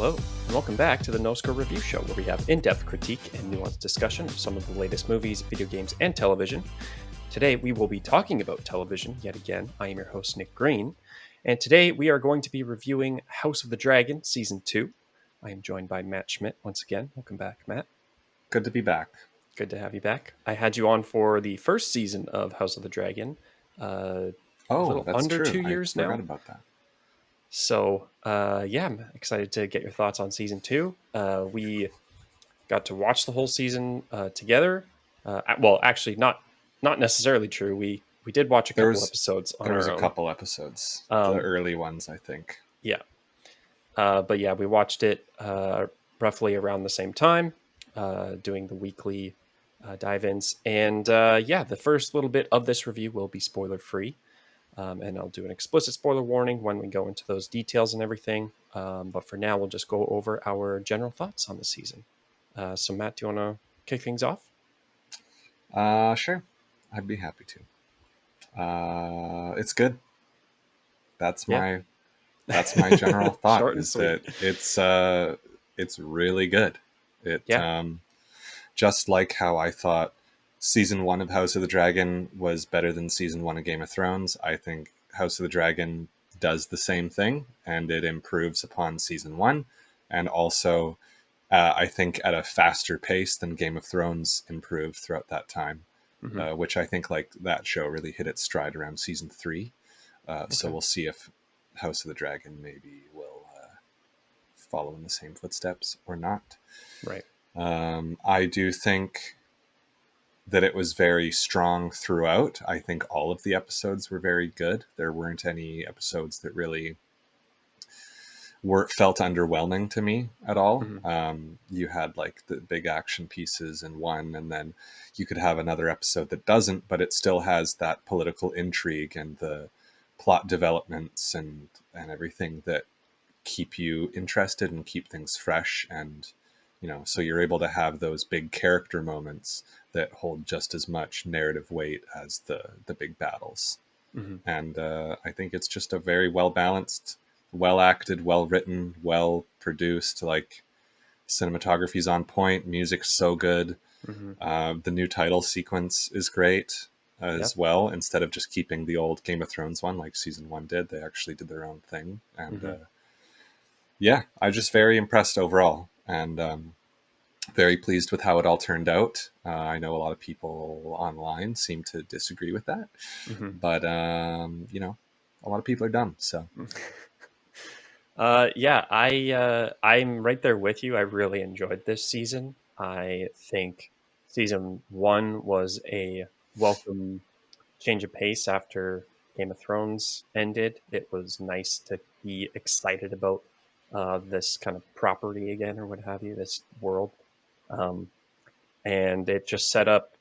Hello, and welcome back to the NoScore Review Show, where we have in-depth critique and nuanced discussion of some of the latest movies, video games, and television. Today, we will be talking about television yet again. I am your host, Nick Green, and today we are going to be reviewing House of the Dragon Season 2. I am joined by Matt Schmidt once again. Welcome back, Matt. Good to be back. Good to have you back. I had you on for the first season of House of the Dragon. A little That's under true. 2 years now. I forgot about that. So, I'm excited to get your thoughts on Season 2. We got to watch the whole season together. Well, actually, not necessarily true. We did watch a couple episodes on our own. There was a couple episodes, the early ones, I think. Yeah. But yeah, we watched it roughly around the same time, doing the weekly dive-ins. And the first little bit of this review will be spoiler-free. And I'll do an explicit spoiler warning when we go into those details and everything. But for now, we'll just go over our general thoughts on the season. So Matt, do you want to kick things off? Sure. I'd be happy to. It's good. That's my general thought is that it's really good. Just like how I thought Season 1 of House of the Dragon was better than Season 1 of Game of Thrones, I think House of the Dragon does the same thing, and it improves upon Season 1, and also I think at a faster pace than Game of Thrones improved throughout that time, which I think like that show really hit its stride around Season 3. So we'll see if House of the Dragon maybe will follow in the same footsteps or not. Right. I do think that it was very strong throughout. I think all of the episodes were very good. There weren't any episodes that really felt underwhelming to me at all. You had like the big action pieces in one, and then you could have another episode that doesn't, but it still has that political intrigue and the plot developments and everything that keep you interested and keep things fresh. And so you're able to have those big character moments that hold just as much narrative weight as the big battles. And I think it's just a very well-balanced, well-acted, well-written, well-produced, like cinematography's on point, music's so good. The new title sequence is great as well. Instead of just keeping the old Game of Thrones one like Season 1 did, they actually did their own thing. And I'm just very impressed overall. And very pleased with how it all turned out. I know a lot of people online seem to disagree with that, but a lot of people are dumb. So, I'm right there with you. I really enjoyed this season. I think Season 1 was a welcome change of pace after Game of Thrones ended. It was nice to be excited about this kind of property again, or what have you, this world. And it just set up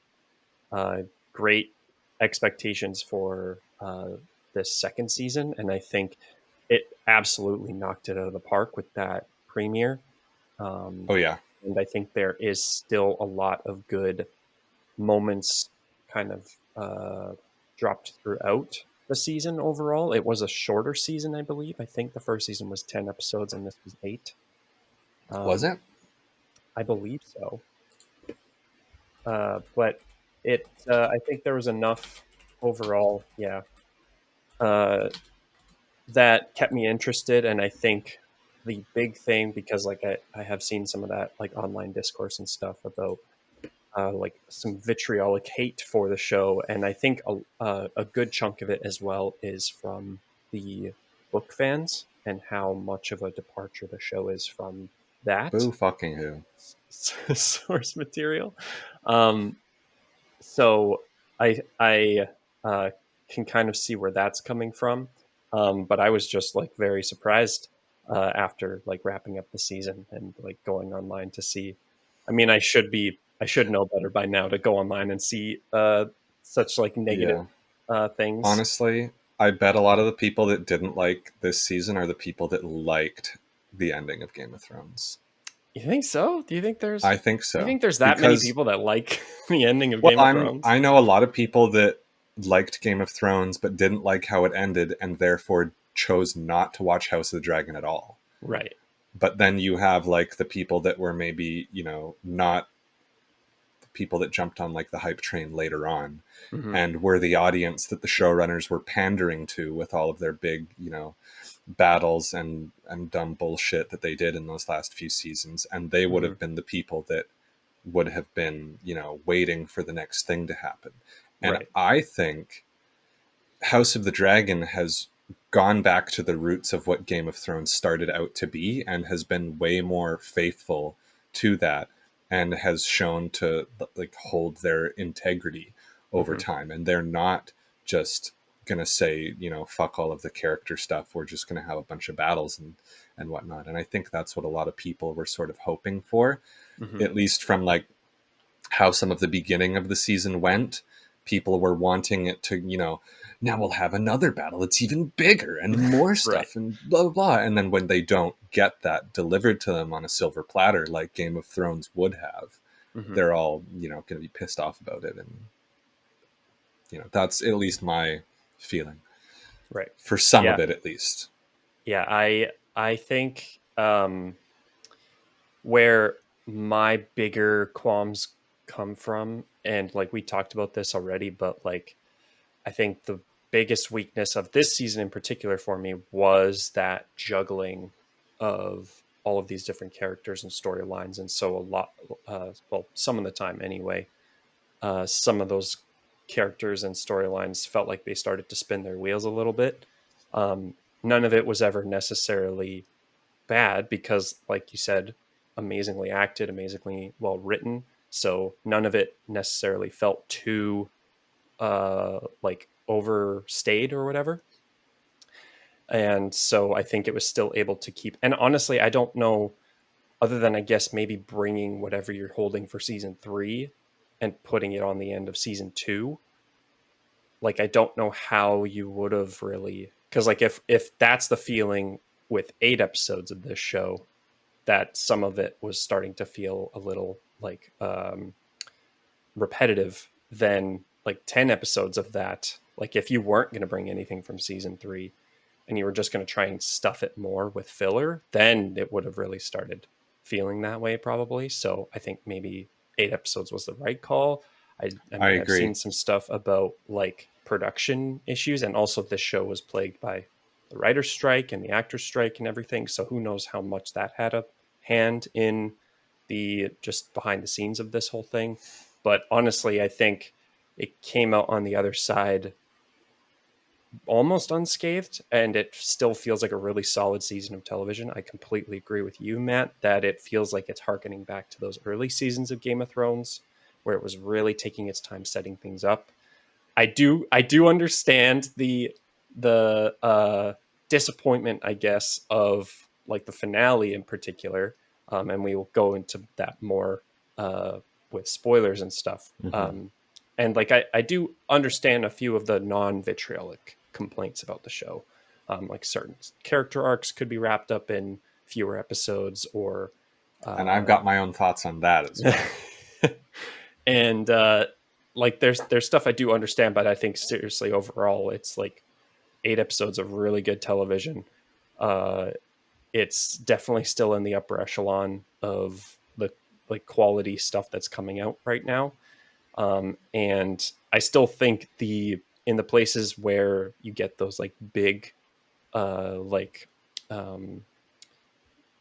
great expectations for this second season. And I think it absolutely knocked it out of the park with that premiere. And I think there is still a lot of good moments kind of dropped throughout the season overall. It was a shorter season, I believe. I think the first season was 10 episodes and this was 8. Was it? I believe so. But I think there was enough overall, that kept me interested. And I think the big thing, because like I have seen some of that like online discourse and stuff about like some vitriolic hate for the show. And I think a good chunk of it as well is from the book fans and how much of a departure the show is from that. Boo fucking who. Source material. So I can kind of see where that's coming from. But I was just like very surprised after like wrapping up the season and like going online to see. I mean, I should know better by now to go online and see such like negative things. Honestly, I bet a lot of the people that didn't like this season are the people that liked the ending of Game of Thrones. You think so? Do you think there's... I think so. Do you think there's that many people that like the ending of Game of Thrones? I know a lot of people that liked Game of Thrones but didn't like how it ended and therefore chose not to watch House of the Dragon at all. Right. but then you have like the people that were maybe, you know, not the people that jumped on like the hype train later on, Mm-hmm. and were the audience that the showrunners were pandering to with all of their big, you know, battles and dumb bullshit that they did in those last few seasons. And they would Mm-hmm. have been the people that would have been, you know, waiting for the next thing to happen. And Right. I think House of the Dragon has gone back to the roots of what Game of Thrones started out to be, and has been way more faithful to that, and has shown to like hold their integrity over Mm-hmm. time. And they're not just gonna say, you know, fuck all of the character stuff, we're just gonna have a bunch of battles and whatnot. And I think that's what a lot of people were sort of hoping for, Mm-hmm. at least from like how some of the beginning of the season went. People were wanting it to, you know, now we'll have another battle. It's even bigger and more Right. stuff and blah, blah, blah. And then when they don't get that delivered to them on a silver platter, like Game of Thrones would have, Mm-hmm. they're all, you know, going to be pissed off about it. And, you know, that's at least my feeling Right. for some of Yeah. it, at least. Yeah. I think where my bigger qualms come from, and like we talked about this already, but like I think the biggest weakness of this season in particular for me was that juggling of all of these different characters and storylines. And so a lot, well, some of the time anyway, some of those characters and storylines felt like they started to spin their wheels a little bit. None of it was ever necessarily bad because, like you said, amazingly acted, amazingly well written. So none of it necessarily felt too like overstayed or whatever. And so I think it was still able to keep. And honestly, I don't know, other than I guess maybe bringing whatever you're holding for season 3 and putting it on the end of season 2. Like I don't know how you would have really, because like if that's the feeling with 8 episodes of this show, that some of it was starting to feel a little like repetitive, then like 10 episodes of that, like if you weren't going to bring anything from season 3 and you were just going to try and stuff it more with filler, then it would have really started feeling that way probably. So I think maybe 8 episodes was the right call. I I mean, I've agree. seen some stuff about like production issues, and also this show was plagued by the writer's strike and the actor's strike and everything. So who knows how much that had a hand in the just behind the scenes of this whole thing. But honestly, I think it came out on the other side almost unscathed, and it still feels like a really solid season of television. I completely agree with you, Matt, that it feels like it's harkening back to those early seasons of Game of Thrones where it was really taking its time setting things up. I do understand the disappointment, I guess, of like the finale in particular, and we will go into that more with spoilers and stuff. Mm-hmm. And like I do understand a few of the non-vitriolic complaints about the show, like certain character arcs could be wrapped up in fewer episodes, or And I've uh, got my own thoughts on that as well. and like there's stuff I do understand, but I think seriously overall it's like 8 episodes of really good television. uh it's definitely still in the upper echelon of the like quality stuff that's coming out right now. And I still think the in the places where you get those like big like um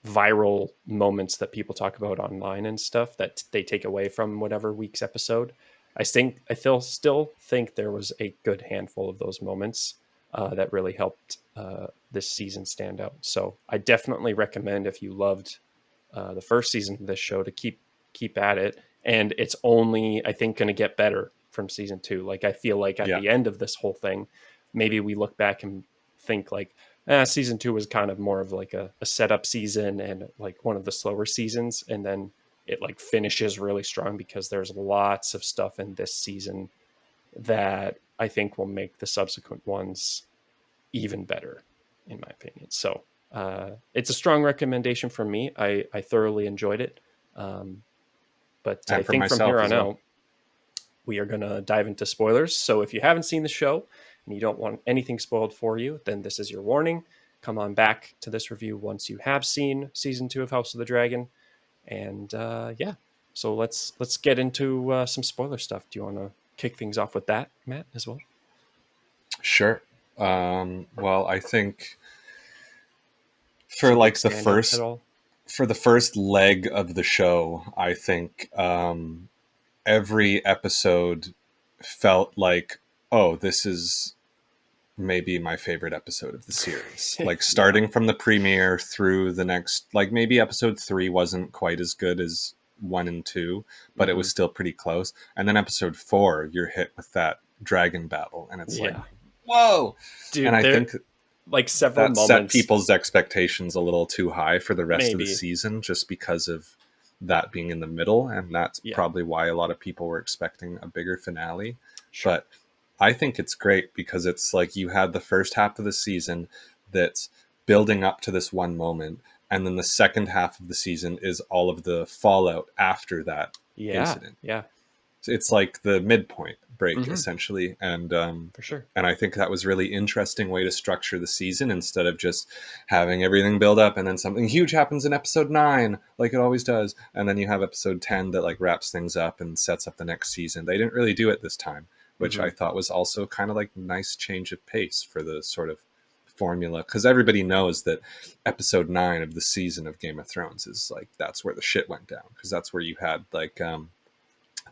viral moments that people talk about online and stuff that they take away from whatever week's episode. I still think there was a good handful of those moments that really helped this season stand out. So I definitely recommend, if you loved the first season of this show, to keep at it. And it's only, I think, going to get better from season 2. Like I feel like at Yeah. the end of this whole thing, maybe we look back and think like, season 2 was kind of more of like a setup season and like one of the slower seasons, and then it like finishes really strong because there's lots of stuff in this season that I think will make the subsequent ones even better, in my opinion. So it's a strong recommendation from me. I thoroughly enjoyed it. Um, but I And for think from here myself on as well. out, we are going to dive into spoilers. So if you haven't seen the show and you don't want anything spoiled for you, then this is your warning. come on back to this review once you have seen season 2 of House of the Dragon. And yeah, so let's get into some spoiler stuff. Do you want to kick things off with that, Matt, as well? Sure. Well, I think for Some big like standouts at all? the first leg of the show, I think every episode felt like, oh, this is maybe my favorite episode of the series. Like Yeah. starting from the premiere through the next, like maybe episode 3 wasn't quite as good as 1 and 2, but it was still pretty close. And then episode 4, you're hit with that dragon battle, and it's like, Yeah. whoa. And Dude, I there think like several that set moments, people's expectations a little too high for the rest of the maybe. season, just because of that being in the middle, and that's Yeah. probably why a lot of people were expecting a bigger finale. Sure. But I think it's great because it's like you had the first half of the season that's building up to this one moment, and then the second half of the season is all of the fallout after that Yeah. incident. Yeah. It's like the midpoint break essentially, For sure. and I think that was really interesting way to structure the season, instead of just having everything build up and then something huge happens in episode 9 like it always does, and then you have episode 10 that like wraps things up and sets up the next season. They didn't really do it this time, which I thought was also kind of like nice change of pace for the sort of formula, because everybody knows that episode 9 of the season of Game of Thrones is like, that's where the shit went down, because that's where you had like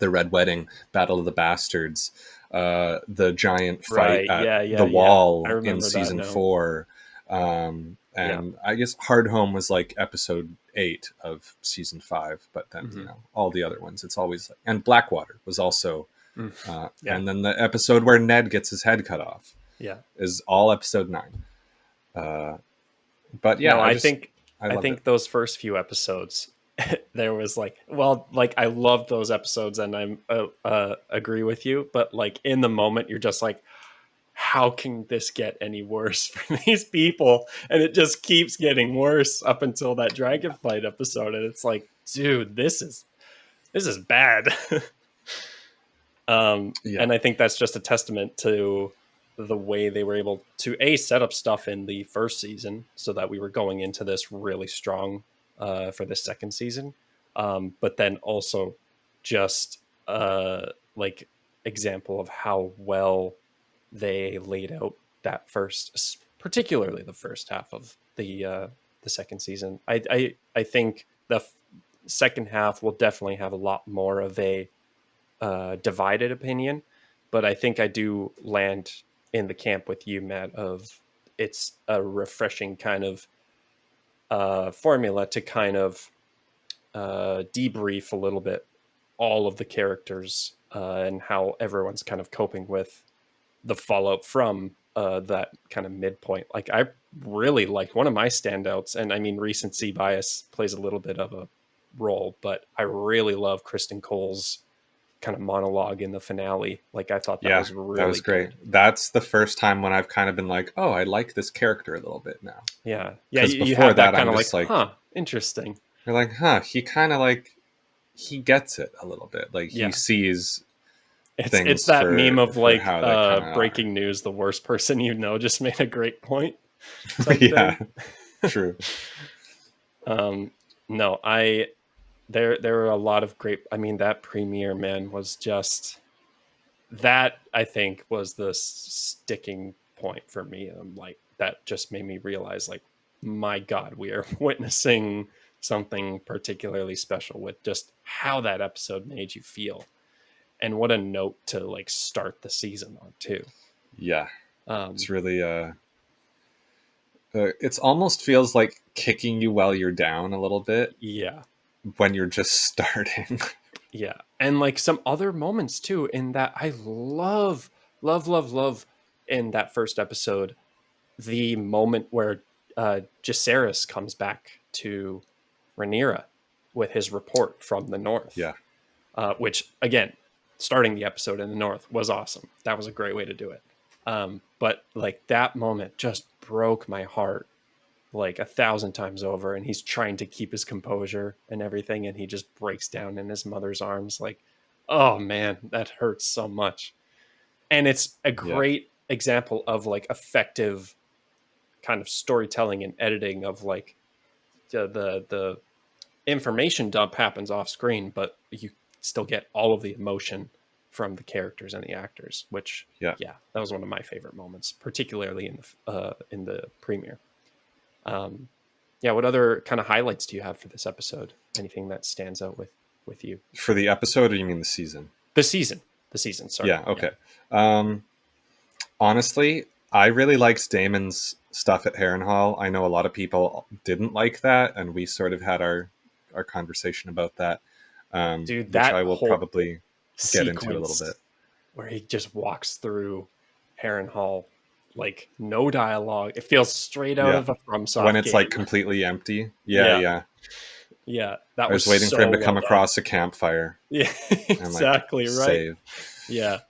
the Red Wedding, Battle of the Bastards, the giant fight Right. at Yeah. Yeah. the Yeah. I wall in remember that season now. 4. Yeah. And I guess Hard Home was like episode 8 of season 5, but then, you know, all the other ones, it's always like, and Blackwater was also, Yeah. and then the episode where Ned gets his head cut off Yeah. is all episode 9. But yeah, No, I I loved it. think those first few episodes, there was like, well, like I loved those episodes, and I'm agree with you, but like in the moment, you're just like, how can this get any worse for these people? And it just keeps getting worse up until that dragon fight episode, and it's like, dude, this is bad. Yeah. And I think that's just a testament to the way they were able to set up stuff in the first season, so that we were going into this really strong for the second season. But then also just like example of how well they laid out that first, particularly the first half of the second season. I think the second half will definitely have a lot more of a divided opinion, but I think I do land in the camp with you, Matt, of it's a refreshing kind of formula to kind of debrief a little bit all of the characters and how everyone's kind of coping with the fallout from that kind of midpoint. Like I really like one of my standouts, and I mean recency bias plays a little bit of a role, but I really love Kristen Cole's kind of monologue in the finale. Like I thought that Yeah, was that was really great. good. That's the first time when I've kind of been like, oh, I like this character a little bit now. Yeah. Yeah. Because You before have that that, kind I'm of like, just like, huh, interesting. you're like, huh, he kind of like, he gets it a little bit. Like he Yeah. sees It's things that meme of for like how they kind of are. breaking news, the worst person you know just made a great point type Yeah, thing. true. No, there were a lot of great, I mean, that premiere, man, was just, that I think was the sticking point for me. Like that just made me realize, like, my God, we are witnessing something particularly special with just how that episode made you feel, and what a note to like start the season on too. Yeah, Um, it's really, it's almost feels like kicking you while you're down a little bit yeah, when you're just starting. yeah, and like some other moments too. In that, I love in that first episode, the moment where Jacaerys comes back to Rhaenyra with his report from the north, Yeah, which again, starting the episode in the north was awesome. That was a great way to do it. But like that moment just broke my heart like 1,000 times over, and he's trying to keep his composure and everything, and he just breaks down in his mother's arms. Like, oh man, that hurts so much. And it's a yeah, great example of like effective kind of storytelling and editing of like the information dump happens off screen, but you still get all of the emotion from the characters and the actors, which Yeah. yeah, that was one of my favorite moments, particularly in the premiere. Um, yeah, what other kind of highlights do you have for this episode? Anything that stands out with you? For the episode, or you mean the season? The season, the season. Sorry. Yeah. Okay. Honestly, I really liked Damon's stuff at Harrenhal. I know a lot of people didn't like that, and we sort of had our conversation about that, Dude, which that I will whole probably get into a little bit. sequence where he just walks through Harrenhal, like no dialogue. It feels straight out Yeah, of a when FromSoft it's like game. completely empty. Yeah, Yeah, yeah. yeah, that I was was waiting for him so to well come done. across a campfire Yeah, and like exactly right. save. Yeah,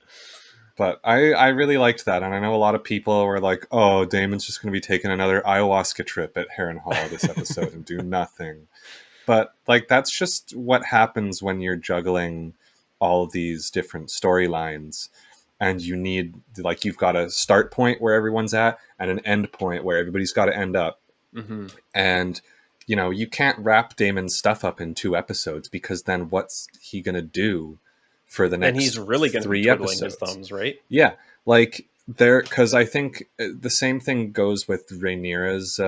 But I really liked that, and I know a lot of people were like, "Oh, Damon's just going to be taking another ayahuasca trip at Harrenhal this episode and do nothing." But like that's just what happens when you're juggling all of these different storylines, and you need like you've got a start point where everyone's at and an end point where everybody's got to end up. hmm And you know, you can't wrap Damon's stuff up in 2 episodes, because then what's he going to do for the then he's next really going to be 3 twiddling his episodes? thumbs, right? Yeah, like there, because I think the same thing goes with Rhaenyra's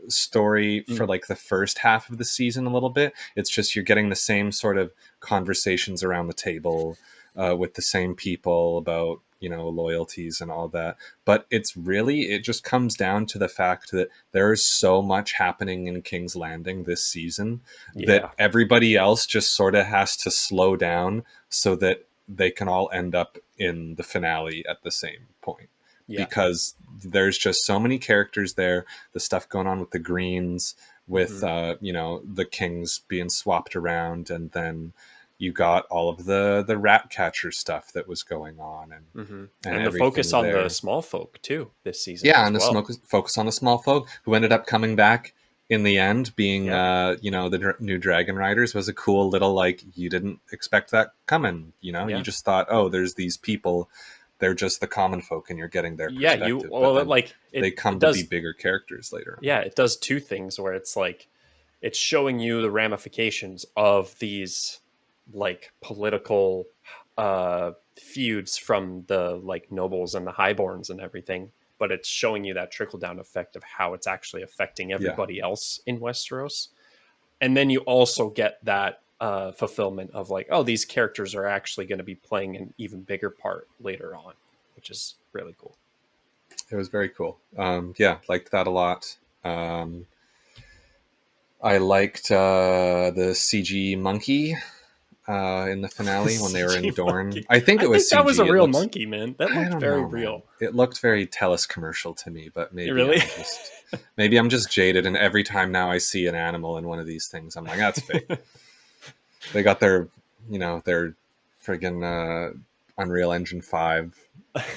story for Mm. like the first half of the season a little bit. It's just you're getting the same sort of conversations around the table with the same people about, you know, loyalties and all that. But it's really, it just comes down to the fact that there is so much happening in King's Landing this season that Yeah, everybody else just sort of has to slow down so that they can all end up in the finale at the same point, yeah, because there's just so many characters there. The stuff going on with the Greens, with hmm you know, the kings being swapped around, and then you got all of the rat catcher stuff that was going on, and and the focus everything on the there. small folk too this season Yeah, as and the well. smoke focus on the small folk who ended up coming back in the end, being Yeah, you know, the new Dragon Riders was a cool little, like, you didn't expect that coming. You know, you yeah, just thought, oh, there's these people, they're just the common folk, and you're getting their yeah. You perspective. But well, then like they it come to be does. bigger characters later on. Yeah, it does two things where it's like it's showing you the ramifications of these like political feuds from the like nobles and the highborns and everything, but it's showing you that trickle down effect of how it's actually affecting Yeah, everybody else in Westeros. And then you also get that fulfillment of like, oh, these characters are actually going to be playing an even bigger part later on, which is really cool. it was very cool. Yeah, liked that a lot. Um, I liked the CG monkey in the finale when they were in CG Dorne. monkey. I think I it was think that was a CG. It real looks, monkey, man. That I looked don't very know, man. real. It looked very Telus commercial to me, but Really? maybe I'm just jaded, and every time now I see an animal in one of these things, I'm like, that's fake. They got their, you know, their friggin' Unreal Engine 5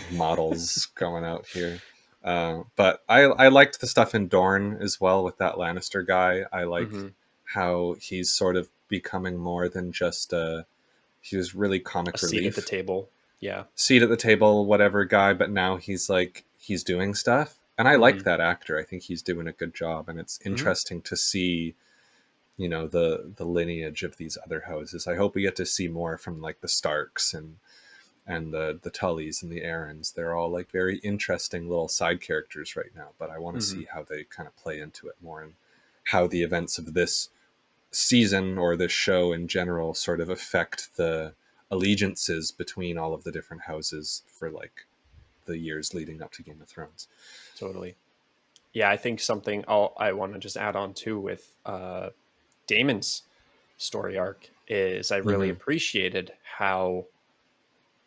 models going out here. But I liked the stuff in Dorne as well with that Lannister guy. I liked hmm how he's sort of becoming more than just he was really A comic seat at the relief, table. Yeah. seat at the table, whatever guy, but now he's like, he's doing stuff. And I like hmm that actor. I think he's doing a good job. And it's hmm interesting to see, you know, the lineage of these other houses. I hope we get to see more from like the Starks and the Tullys and the Aarons. They're all like very interesting little side characters right now, but I want to hmm see how they kind of play into it more, and how the events of this season or this show in general sort of affect the allegiances between all of the different houses for like the years leading up to Game of Thrones. Totally. Yeah, I think something I want to just add on too with Damon's story arc is I really Mm-hmm. appreciated how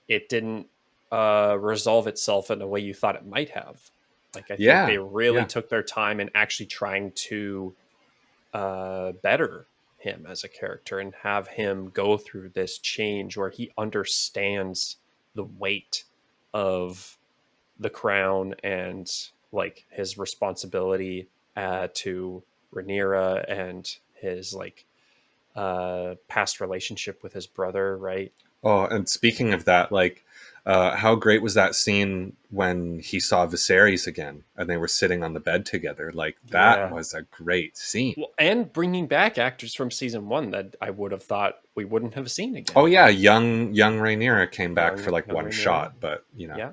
it didn't resolve itself in a way you thought it might have. Like I think they Yeah, really yeah, took their time in actually trying to better him as a character and have him go through this change where he understands the weight of the crown and like his responsibility to Rhaenyra and his like past relationship with his brother, right? Oh, and speaking of that, like, How great was that scene when he saw Viserys again and they were sitting on the bed together? Like, that Yeah. was a great scene. Well, and bringing back actors from season one that I would have thought we wouldn't have seen Oh again. yeah, young Rhaenyra came back for like Young one Rhaenyra. shot, but you know. Yeah.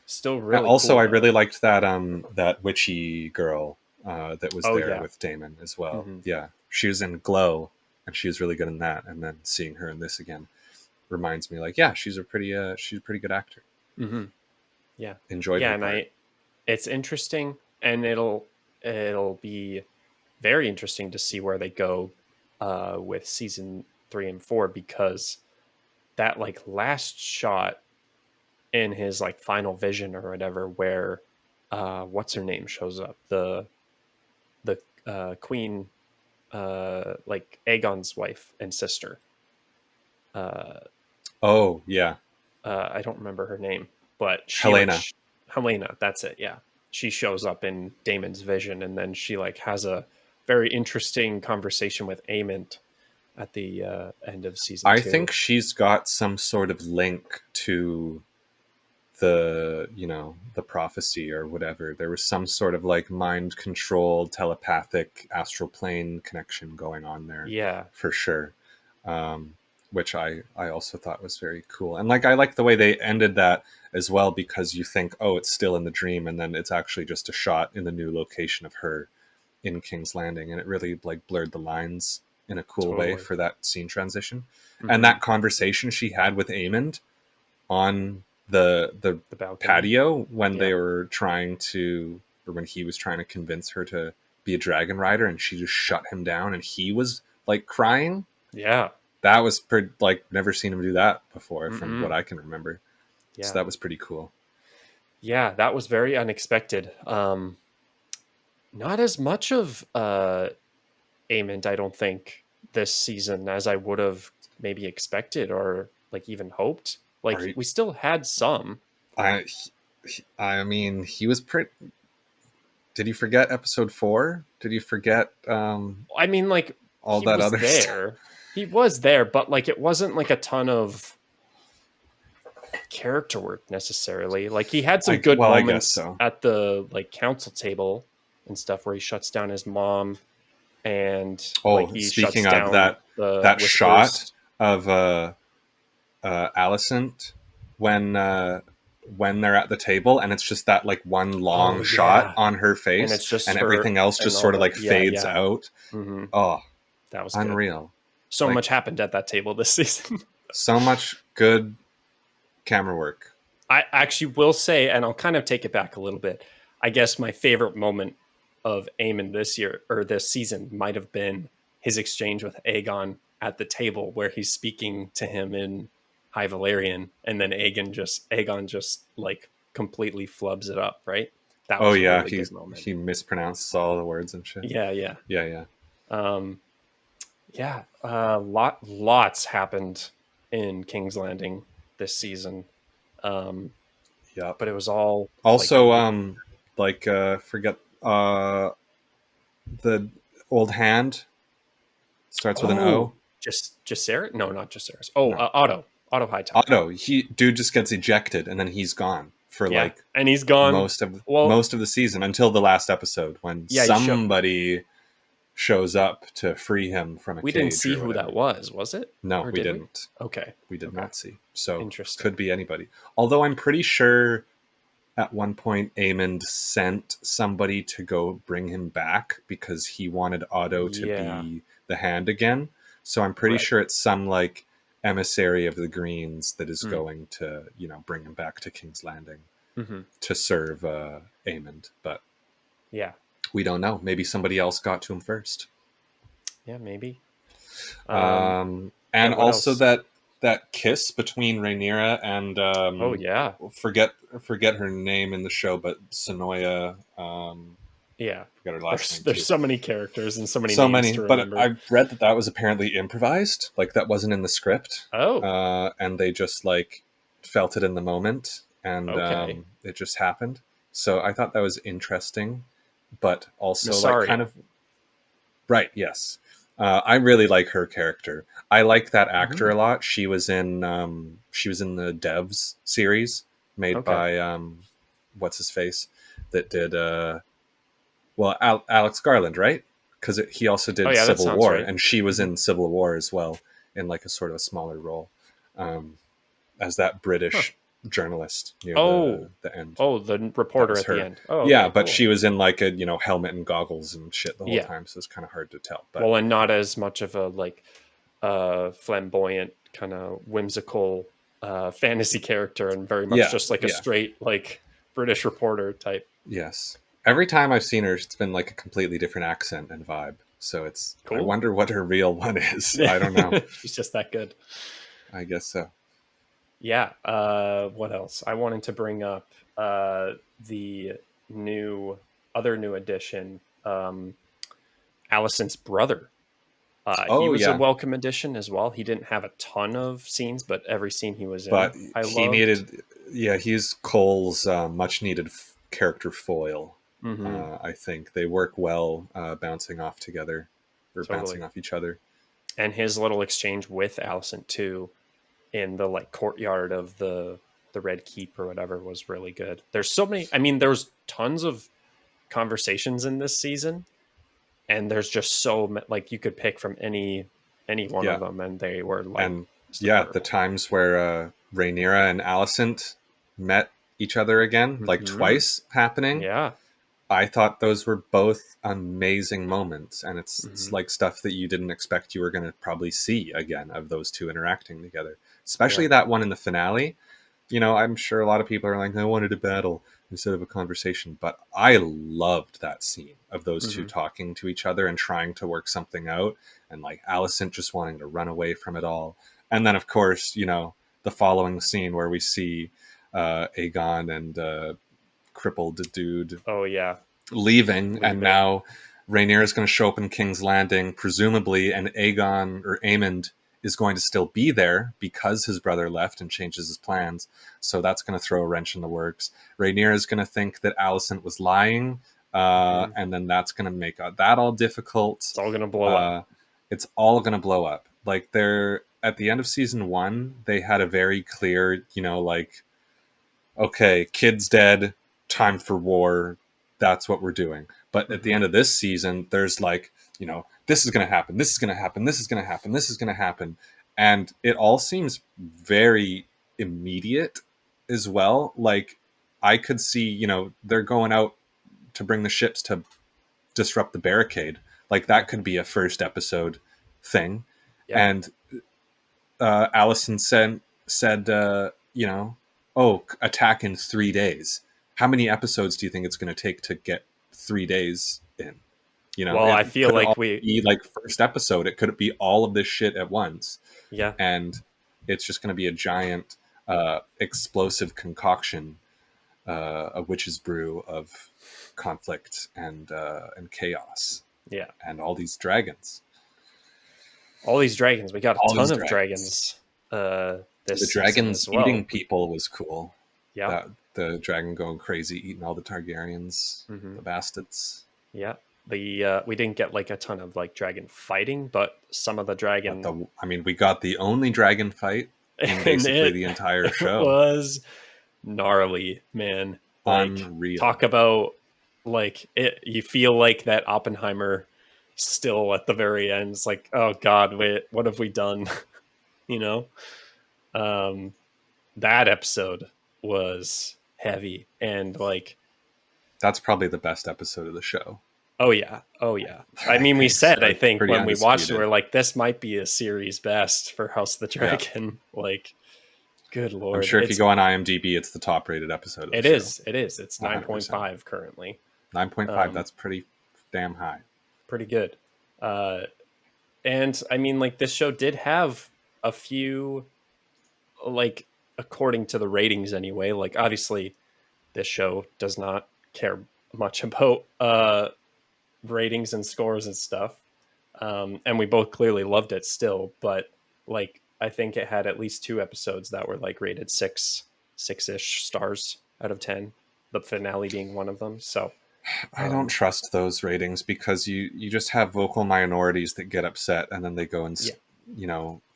Still really Also, cool I though. really liked that witchy girl that was Oh there yeah. with Damon as well. Hmm. Yeah, she was in Glow, and she was really good in that. And then seeing her in this again reminds me, like, yeah, she's a pretty good actor. Hmm. Yeah. Enjoyed Yeah, her and part. it's interesting, and it'll be very interesting to see where they go with season 3 and 4, because that like last shot in his like final vision or whatever, where what's her name shows up, the queen, like Aegon's wife and sister. Uh, Oh yeah, I don't remember her name, but she like Helena. Helena. That's it. Yeah, she shows up in Damon's vision, and then she like has a very interesting conversation with Aemond at the end of season I two. think she's got some sort of link to the the prophecy or whatever. There was some sort of like mind controlled telepathic astral plane connection going on there Yeah, for sure. um, which I also thought was very cool, and like I like the way they ended that as well, because you think, oh, it's still in the dream, and then it's actually just a shot in the new location of her in King's Landing, and it really like blurred the lines in a cool way totally. for that scene transition. And Hmm. that conversation she had with Aemond on the The balcony. patio when Yeah, they were trying to, or when he was trying to convince her to be a dragon rider, and she just shut him down, and he was like crying. yeah. That was pretty, like, never seen him do that before from what Mm-mm. I can remember. So Yeah, that was pretty cool. yeah. That was very unexpected. Not as much of Aemond, I don't think, this season as I would have maybe expected or like even hoped. Like Right. we still had some. I I mean, he was pretty. Did you forget episode 4? Did you forget I mean, like all he that was other stuff? there. He was there, but like it wasn't like a ton of character work necessarily. Like he had some good I guess moments so. at the like council table and stuff where he shuts down his mom, and like Oh, he speaking shuts of down that, the that shot whispers. of Alicent when they're at the table, and it's just that like one Oh long shot yeah. on her And face, it's just and her everything else and just all sort of the like yeah, fades yeah. out. Hmm. Oh, That was good. unreal. So Like, much happened at that table this season. so much good camera work. I actually will say, and I'll kind of take it back a little bit. I guess my favorite moment of Eamon this year or this season might have been his exchange with Aegon at the table, where he's speaking to him in High Valyrian, and then Aegon just like completely flubs it up. Right, that Oh was a yeah, really good moment. he mispronounces all the words and shit. Yeah, yeah, Yeah, yeah. um, yeah. Lots happened in King's Landing this season. Um, Yep. but it was all like Also, really forget the old hand starts with an O. just Sarah? No, not just Sarah. Oh, No, Otto Hightower. Otto. He dude just gets ejected, and then he's gone for Yeah, like and he's gone. Well, most of the season until the last episode when yeah, he showed. somebody shows up to free him from a We didn't cage see or who that whatever. was it? No, Or we did we? didn't. Okay, We did okay, not see. So interesting. could be anybody. Although I'm pretty sure at one point Aemond sent somebody to go bring him back because he wanted Otto to Yeah, be the hand again. So I'm pretty right. sure it's some like emissary of the Greens that is Mm. going to, bring him back to King's Landing Hmm. to serve Aemond. But Yeah, we don't know. Maybe somebody else got to him first. yeah, maybe. Yeah. And What also else? that kiss between Rhaenyra and Oh yeah, forget her name in the show, but Sonoya. yeah. Forget her last There's name there's too. so many characters and so many So names many, to but remember. I read that was apparently improvised. Like, that wasn't in the script, Oh, and they just like felt it in the moment, and okay. it just happened. So I thought that was interesting, but also like kind Massaria. of right. Yes, I really like her character. I like that actor Mhm. a lot. She was in the Devs series made Okay. by what's his face that did Alex Garland, right? Because he also Oh did yeah, that Civil sounds War, right. and she was Hmm. in Civil War as well, in like a sort of a smaller role, um, as that Huh. British journalist near Oh, the end. oh, the That reporter was at the her. end. Oh, Yeah, okay, but cool. she was in like a helmet and goggles and shit the whole Yeah. time, so it's kind of hard to tell. But Well, and not as much of a like flamboyant kind of whimsical fantasy character, and very much yeah, just like a yeah, straight like British reporter type. yes. Every time I've seen her, it's been like a completely different accent and vibe. So I Cool. wonder what her real one is. I don't know. She's just that good. I guess so. Yeah. What else? I wanted to bring up the new other new addition, Allison's brother. He Oh was a yeah, welcome addition as well. He didn't have a ton of scenes, but every scene he was but in, I he loved. needed, yeah, he's Cole's much needed character foil. Hmm. I think they work well bouncing off together or Totally. bouncing off each other. And his little exchange with Allison too, in the like courtyard of the Red Keep or whatever, was really good. There's so many. I mean, there's tons of conversations in this season, and there's just like you could pick from any one of Yeah, them, and they were like and yeah, the superb. times where Rhaenyra and Alicent met each other again, like Hmm. twice happening. Yeah. I thought those were both amazing moments, and it's Hmm. like stuff that you didn't expect you were going to probably see again of those two interacting together. Yeah. Especially that one in the finale. I'm sure a lot of people are like, I wanted a battle instead of a conversation, but I loved that scene of those two Hmm. talking to each other and trying to work something out, and like Alicent just wanting to run away from it all. And then, of course, the following scene where we see Aegon and crippled dude Oh yeah. leaving, and Leaving. now Rhaenyra is going to show up in King's Landing, presumably, and Aegon or Aemond is going to still be there because his brother left and changes his plans. So that's going to throw a wrench in the works. Rhaenyra is going to think that Alicent was lying, Hmm. and then that's going to make that all difficult. It's all gonna blow up. Uh, it's all going to blow up. Like they're at the end of season one, they had a very clear, like, okay, kid's dead, time for war. That's what we're doing. But at the Hmm. end of this season, there's like, this is going to happen. This is going to happen. This is going to happen. This is going to happen. And it all seems very immediate as well. Like, I could see, they're going out to bring the ships to disrupt the barricade. Like, that Hmm. could be a first episode thing. Yeah. And Allison said, oh, attack in 3 days. How many episodes do you think it's going to take to get 3 days in? Well, It I feel could like all we. be like first episode. It could be all of this shit at once, Yeah. and it's just going to be a giant explosive concoction, a witch's brew of conflict and chaos, Yeah. and all these dragons. All these dragons. We got a All ton these of dragons. dragons The this season dragons as eating well. people was cool. Yeah. That the dragon going crazy, eating all the Targaryens, Hmm. the bastards. Yeah. The we didn't get like a ton of like dragon fighting, but some of the But dragon we got the only dragon fight in and basically it the entire show. was gnarly, man. Like talk Unreal. about like it. You feel like that Oppenheimer still at the very end. It's like, oh God, wait, what have we done? you know, um, that episode was heavy and like, That's probably the best episode of the show. oh yeah, oh yeah. I I mean, we think so. said I It's think pretty when we watched it, undisputed. we're like, this might be a series best for House of the Yeah. Dragon. Like, good I'm lord, sure if you go on IMDb, it's the top rated episode of the it show. is, it is. It's 100%. 9.5 currently. 9.5, Um, that's pretty damn high. pretty good. Uh, and I mean, like this show did have a few, like according to the ratings anyway. Like obviously, this show does not care much about ratings and scores and stuff. And we both clearly loved it still, but like I think it had at least two episodes that were like rated six ish stars out of 10, the finale being one of them. So I don't trust those ratings because you just have vocal minorities that get upset and then they go and Yeah,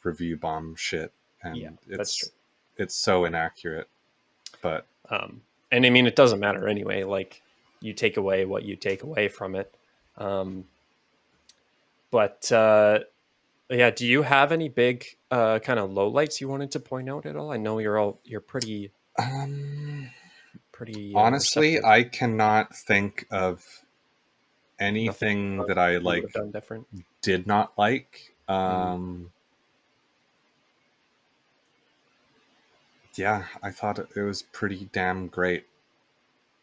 review bomb shit, yeah, and that's true. it's so inaccurate. But And I mean, it doesn't matter anyway. Like, you take away what you take away from it. Um, but yeah, do you have any big kind of lowlights you wanted to point out at all? I know you're um, pretty honestly, receptive. I cannot think of Nothing anything that I you would have like done different. did not like. Mm, Yeah, I thought it was pretty damn great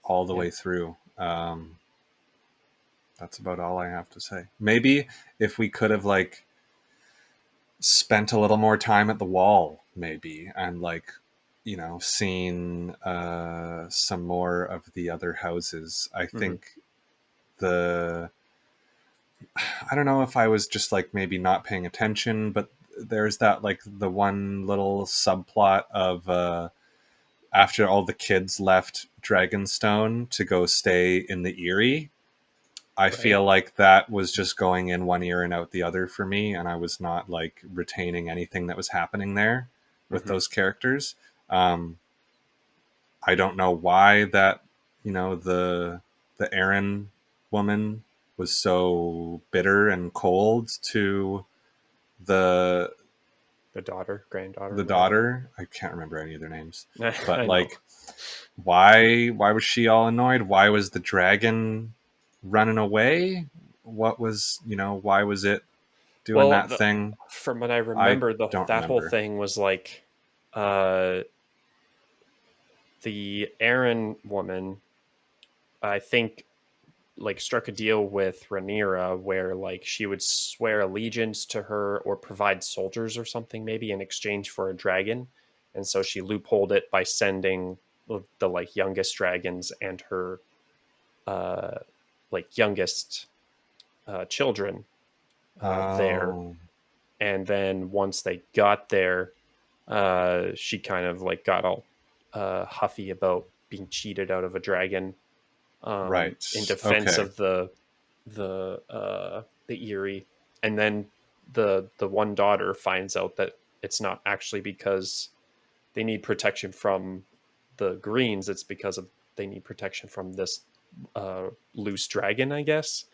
all the yeah. way through. That's about all I have to say. Maybe if we could have like spent a little more time at the wall, maybe, and like seen some more of the other houses. I Hmm. think the I don't know if I was just like maybe not paying attention, but there's that like the one little subplot of after all the kids left Dragonstone to go stay in the Eyrie. I Right. feel like that was just going in one ear and out the other for me, and I was not like retaining anything that was happening there with Hmm. those characters. Um, I don't know why that the Aaron woman was so bitter and cold to the Granddaughter, the whatever. daughter. I can't remember any of their names, but I know. like, why was she all annoyed? Why was the dragon running away? What was why was it doing Well, that thing? from what I I remember, don't that whole remember. thing was like uh, the Aaron woman, I think, like struck a deal with Rhaenyra where like she would swear allegiance to her or provide soldiers or something maybe in exchange for a dragon, and so she loopholed it by sending the like youngest dragons and her uh like youngest children there, Oh, and then once they got there, she kind of like got all huffy about being cheated out of a dragon, right. in defense Okay. of the Eerie, and then the one daughter finds out that it's not actually because they need protection from the Greens; it's because of they need protection from this loose dragon, I guess.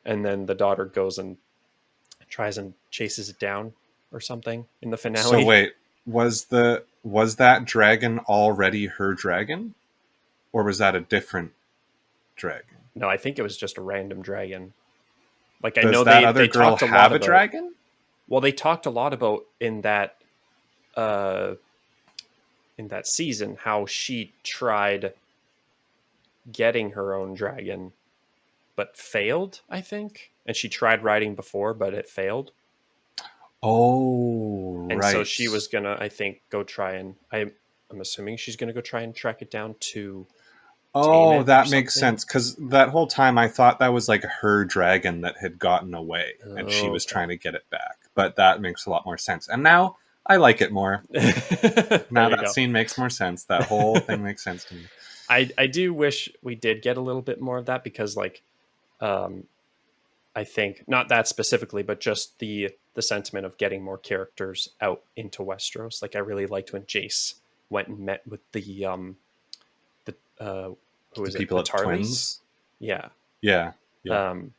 And then the daughter goes and tries and chases it down or something in the So finale. wait, was that dragon already her dragon, or was that a different dragon? No, I think it was just a random dragon. Like I Does know that they other they girl talked a lot have a about. dragon? Well, they talked a lot about uh in that season how she tried getting her own dragon but failed, I think. And she tried riding before, but it failed. Oh, And so right. she was gonna, I think, go try and I'm assuming she's gonna go try and track it down to tame Oh, it or that makes something. sense. Because that whole time I thought that was like her dragon that had gotten away and she Oh, was okay. trying to get it back. But that makes a lot more sense. And now I like it more. There Now you that go. scene makes more sense. That whole thing makes sense to me. I do wish we did get a little bit more of that because like um I think not that specifically, but just the sentiment of getting more characters out into Westeros. Like I really liked when Jace went and met with the who The is it? people The at the Tarleys? twins. Yeah. Yeah. Yeah. Um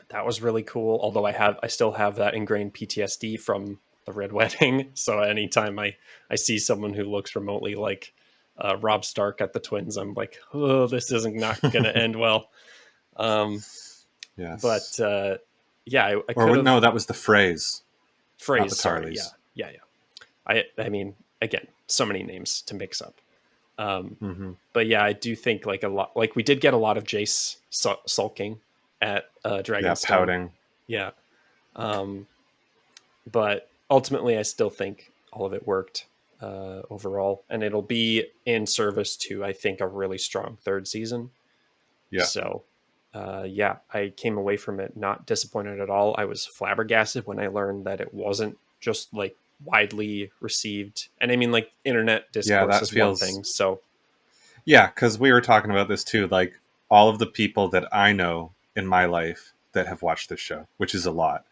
that was really cool. Although I still have that ingrained PTSD from the Red Wedding. So anytime I see someone who looks remotely like Rob Stark at the Twins, I'm like, oh, this isn't not going to end well. Um, but Yes. yeah, I Or could have no, that was the phrase, not the phrase. Sorry, yeah, Tarleys. yeah, yeah. I mean, again, so many names to mix up. Um, Hmm. but yeah, I do think like a lot. Like we did get a lot of Jace sulking at Yeah, Dragonstone. pouting. Yeah. Um, but ultimately, I still think all of it worked overall, and it'll be in service to I think a really strong third season. Yeah. So, yeah, I came away from it not disappointed at all. I was flabbergasted when I learned that it wasn't just like widely received, and I mean like internet Yeah, discourse that is one feels. thing. So, Yeah, because we were talking about this too. Like, all of the people that I know in my life that have watched this show, which is a lot,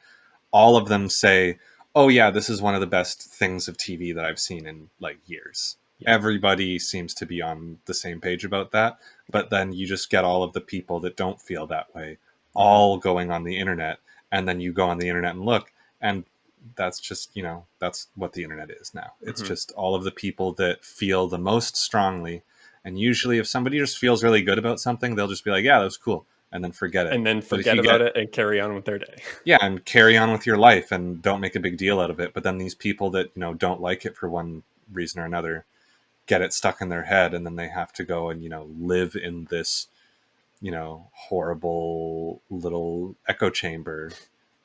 all of them say, "Oh yeah, this is one of the best things of TV that I've seen in like years." Yeah. Everybody seems to be on the same page about that. But then you just get all of the people that don't feel that way all going on the internet, and then you go on the internet and look, and that's just, that's what the internet is now. It's just all of the people that feel the most strongly. And usually if somebody just feels really good about something, they'll just be like, yeah, that was cool, and then forget it. And then But if forget you about get, it and carry on with their day. yeah, and carry on with your life and don't make a big deal out of it. But then these people that, don't like it for one reason or another get it stuck in their head, and then they have to go and, live in this, horrible little echo chamber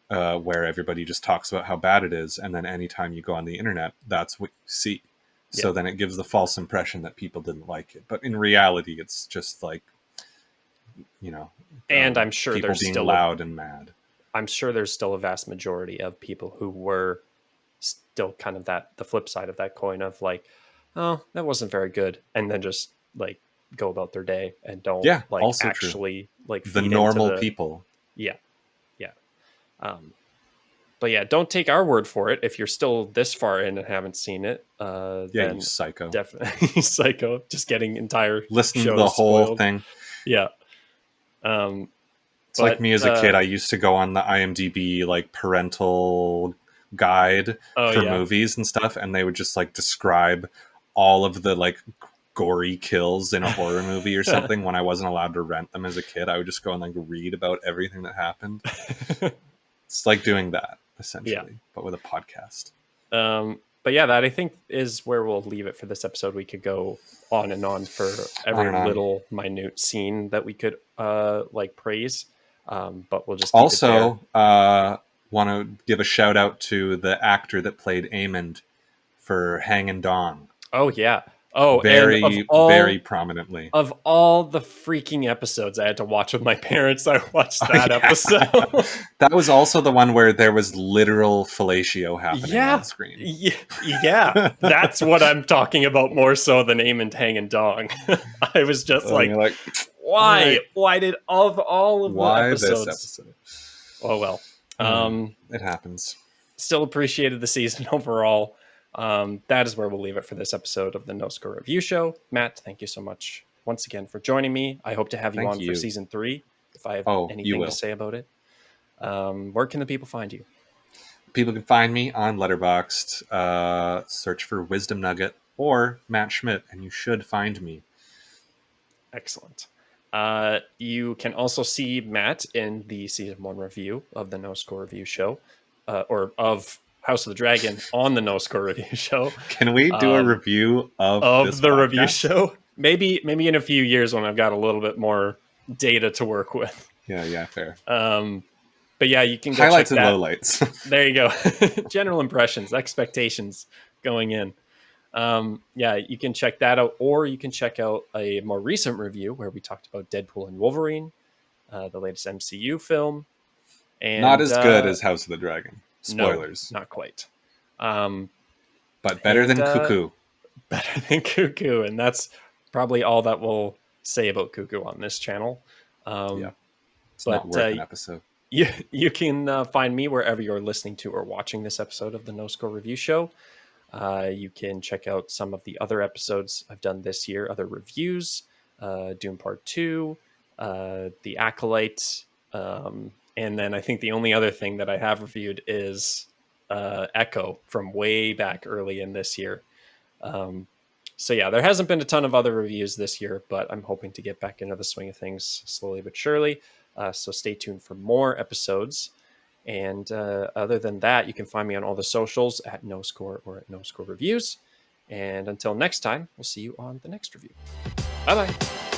where everybody just talks about how bad it is. And then anytime you go on the internet, that's what you see. Yeah. So then it gives the false impression that people didn't like it. But in reality, it's just like, and I'm sure people there's being still loud and mad. I'm sure there's still a vast majority of people who were still kind of the flip side of that coin of like, oh, that wasn't very good, and then just like go about their day and don't like also actually true. Like The feed normal into people. Yeah. But yeah, don't take our word for it. If you're still this far in and haven't seen it, then You psycho. Definitely psycho. Just getting entire Listen to shows the whole spoiled. thing. Yeah. It's like me as a kid. I used to go on the IMDb like parental guide for movies and stuff, and they would just like describe all of the like gory kills in a horror movie or something. When I wasn't allowed to rent them as a kid, I would just go and like read about everything that happened. It's like doing that essentially, but with a podcast. But yeah, that I think is where we'll leave it for this episode. We could go on and on for every little minute scene that we could like praise. But we'll just keep also want to give a shout out to the actor that played Aemond for Hangin' Dong. Oh yeah. Oh, very prominently. Of all the freaking episodes I had to watch with my parents, I watched that episode. That was also the one where there was literal fellatio happening on screen. Yeah. That's what I'm talking about more so than Aemond Hangin' Dong. I was just like, why? Right. Why did all of the episodes? This episode? Oh well. It happens. Still appreciated the season overall. That is where we'll leave it for this episode of the NoScore Review Show. Matt, thank you so much once again for joining me. I hope to have you on for season 3 if I have anything to say about it. Where can the people find you? People can find me on Letterboxd. Search for Wisdom Nugget or Matt Schmidt, and you should find me. Excellent. You can also see Matt in the season 1 review of the NoScore Review Show, or of House of the Dragon on the NoScore Review Show. Can we do a review of the podcast? Review show? Maybe in a few years when I've got a little bit more data to work with. Yeah, fair. But yeah, you can go highlights check and that. lowlights. There you go. General impressions, expectations going in. Yeah, you can check that out, or you can check out a more recent review where we talked about Deadpool and Wolverine, the latest MCU film. And not as good as House of the Dragon. Spoilers. No, not quite. But better than Cuckoo. Better than Cuckoo, and that's probably all that we'll say about Cuckoo on this channel. It's not worth an episode. You can find me wherever you're listening to or watching this episode of the NoScore Review Show. You can check out some of the other episodes I've done this year, other reviews, Doom Part 2, The Acolyte, and then I think the only other thing that I have reviewed is Echo from way back early in this year. So yeah, there hasn't been a ton of other reviews this year, but I'm hoping to get back into the swing of things slowly but surely. So stay tuned for more episodes. And other than that, you can find me on all the socials at NoScore or at NoScore Reviews. And until next time, we'll see you on the next review. Bye-bye.